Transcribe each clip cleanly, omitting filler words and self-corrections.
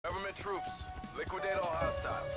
Government troops, liquidate all hostiles.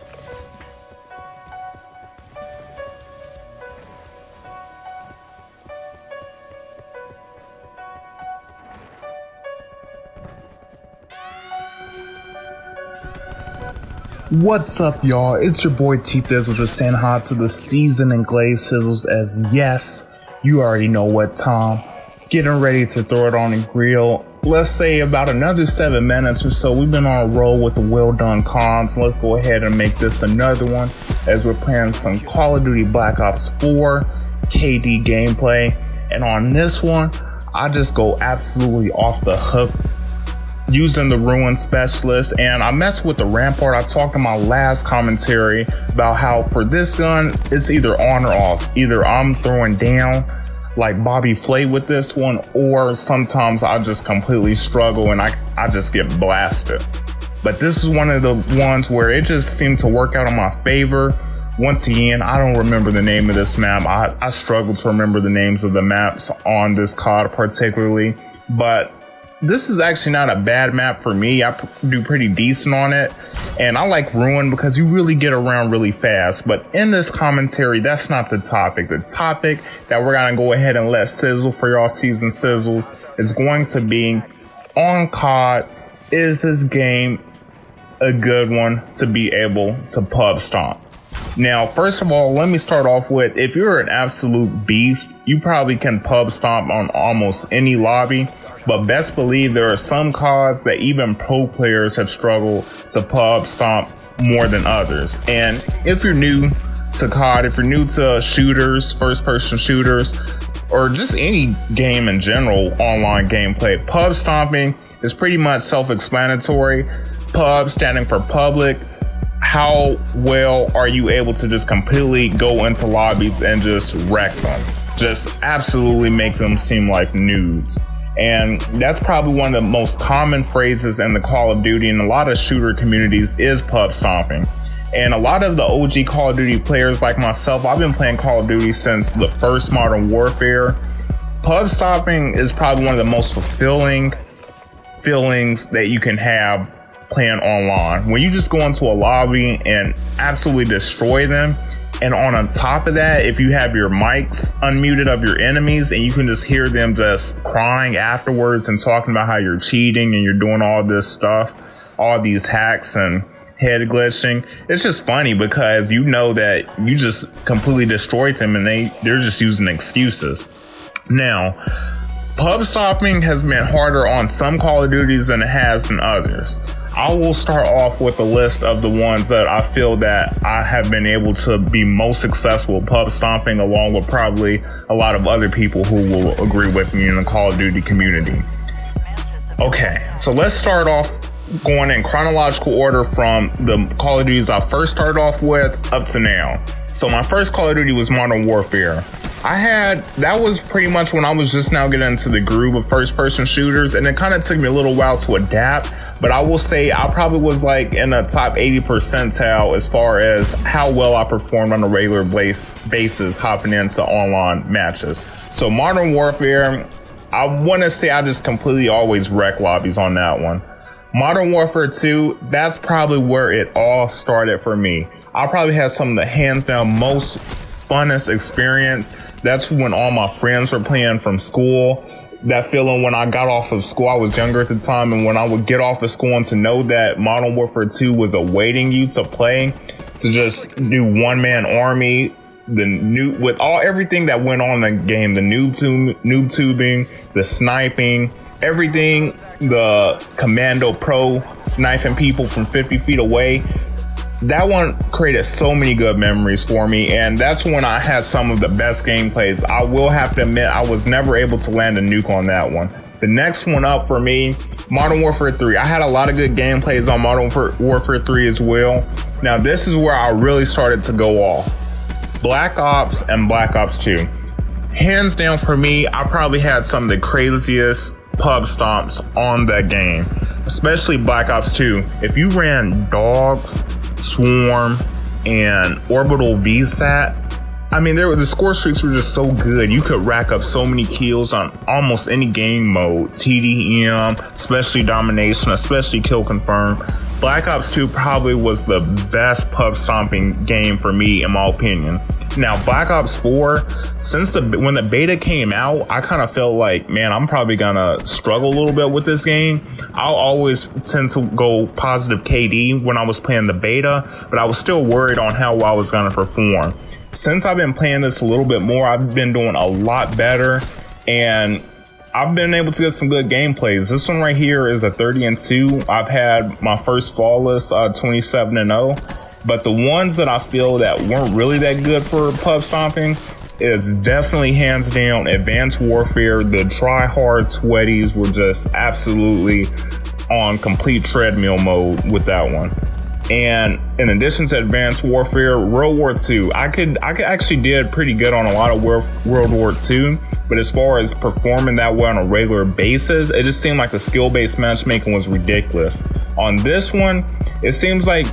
What's up, y'all? It's your boy T-Thizzle just saying hi to the seasoned glazed sizzles, as yes, you already know what time. Getting ready to throw it on the grill. Let's say about another 7 minutes or so. We've been on a roll with the well done comms. Let's go ahead and make this another one as we're playing some Call of Duty Black Ops 4 KD gameplay. And on this one, I just go absolutely off the hook using the Ruin Specialist, and I messed with the Rampart. I talked in my last commentary about how for this gun, it's either on or off. Either I'm throwing down like Bobby Flay with this one, or sometimes I just completely struggle and I just get blasted. But this is one of the ones where it just seemed to work out in my favor. Once again, I don't remember the name of this map. I struggle to remember the names of the maps on this COD particularly, but this is actually not a bad map for me. I do pretty decent on it, and I like Ruin because you really get around really fast. But in this commentary, that's not the topic. The topic that we're gonna go ahead and let sizzle for y'all season sizzles is going to be on COD. Is this game a good one to be able to pub stomp? Now, first of all, let me start off with, if you're an absolute beast, you probably can pub stomp on almost any lobby. But best believe there are some CODs that even pro players have struggled to pub stomp more than others. And if you're new to COD, if you're new to shooters, first person shooters, or just any game in general, online gameplay, pub stomping is pretty much self-explanatory. Pub standing for public. How well are you able to just completely go into lobbies and just wreck them? Just absolutely make them seem like nudes. And that's probably one of the most common phrases in the Call of Duty and a lot of shooter communities is pub stomping. And a lot of the OG Call of Duty players like myself, I've been playing Call of Duty since the first Modern Warfare. Pub stomping is probably one of the most fulfilling feelings that you can have playing online. When you just go into a lobby and absolutely destroy them, and on top of that, if you have your mics unmuted of your enemies and you can just hear them just crying afterwards and talking about how you're cheating and you're doing all this stuff, all these hacks and head glitching, it's just funny because you know that you just completely destroyed them and they're just using excuses. Now, pub stomping has been harder on some Call of Duties than it has in others. I will start off with a list of the ones that I feel that I have been able to be most successful pub stomping, along with probably a lot of other people who will agree with me in the Call of Duty community. Okay, so let's start off going in chronological order from the Call of Duties I first started off with up to now. So my first Call of Duty was Modern Warfare. That was pretty much when I was just now getting into the groove of first person shooters, and it kind of took me a little while to adapt, but I will say I probably was like in the top 80 percentile as far as how well I performed on a regular basis hopping into online matches. So Modern Warfare, I want to say I just completely always wreck lobbies on that one. Modern Warfare 2, that's probably where it all started for me. I probably had some of the hands down most funnest experience. That's when all my friends were playing from school. That feeling when I got off of school, I was younger at the time, and when I would get off of school and to know that Modern Warfare 2 was awaiting you to play, to just do one-man army, with everything that went on in the game, the noob tubing, the sniping, everything, the Commando Pro knifing people from 50 feet away. That one created so many good memories for me, and that's when I had some of the best gameplays. I will have to admit, I was never able to land a nuke on that one. The next one up for me, Modern Warfare 3. I had a lot of good gameplays on Modern Warfare 3 as well. Now this is where I really started to go off. Black Ops and Black Ops 2. Hands down for me, I probably had some of the craziest pub stomps on that game, especially Black Ops 2. If you ran Dogs, Swarm, and Orbital VSAT, I mean, the score streaks were just so good. You could rack up so many kills on almost any game mode. TDM, especially domination, especially kill confirm. Black Ops 2 probably was the best pub stomping game for me, in my opinion. Now, Black Ops 4, when the beta came out, I kind of felt like, man, I'm probably gonna struggle a little bit with this game. I'll always tend to go positive KD when I was playing the beta, but I was still worried on how well I was gonna perform. Since I've been playing this a little bit more, I've been doing a lot better, and I've been able to get some good gameplays. This one right here is a 30-2. I've had my first flawless 27-0. But the ones that I feel that weren't really that good for pub stomping is definitely hands down Advanced Warfare. The try-hard sweaties were just absolutely on complete treadmill mode with that one. And in addition to Advanced Warfare, World War II, I actually did pretty good on a lot of World War II. But as far as performing that way on a regular basis, it just seemed like the skill-based matchmaking was ridiculous. On this one, it seems like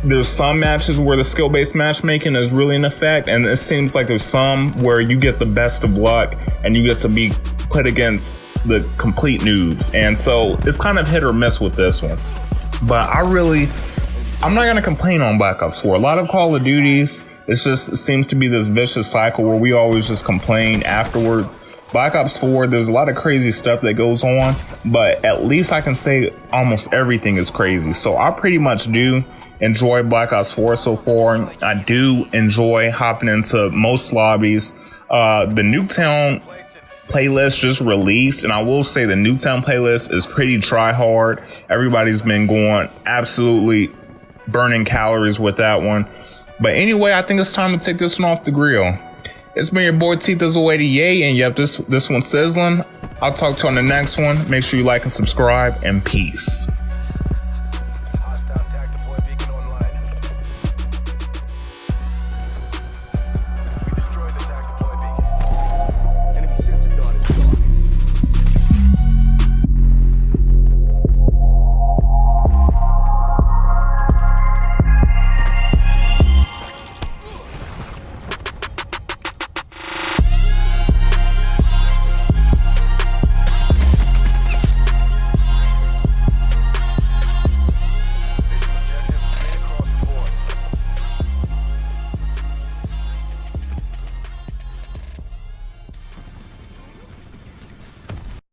there's some matches where the skill-based matchmaking is really in effect, and it seems like there's some where you get the best of luck and you get to be put against the complete noobs. And so it's kind of hit or miss with this one. But I'm not going to complain on Black Ops 4. A lot of Call of Duties, it seems to be this vicious cycle where we always just complain afterwards. Black Ops 4, there's a lot of crazy stuff that goes on, but at least I can say almost everything is crazy. So I pretty much do enjoy Black Ops 4 so far. I do enjoy hopping into most lobbies. The Nuketown playlist just released, and I will say the Nuketown playlist is pretty try hard. Everybody's been going absolutely burning calories with that one. But anyway, I think it's time to take this one off the grill. It's been your boy Tita's away to yay, and yep, this one's sizzling. I'll talk to you on the next one. Make sure you like and subscribe, and peace.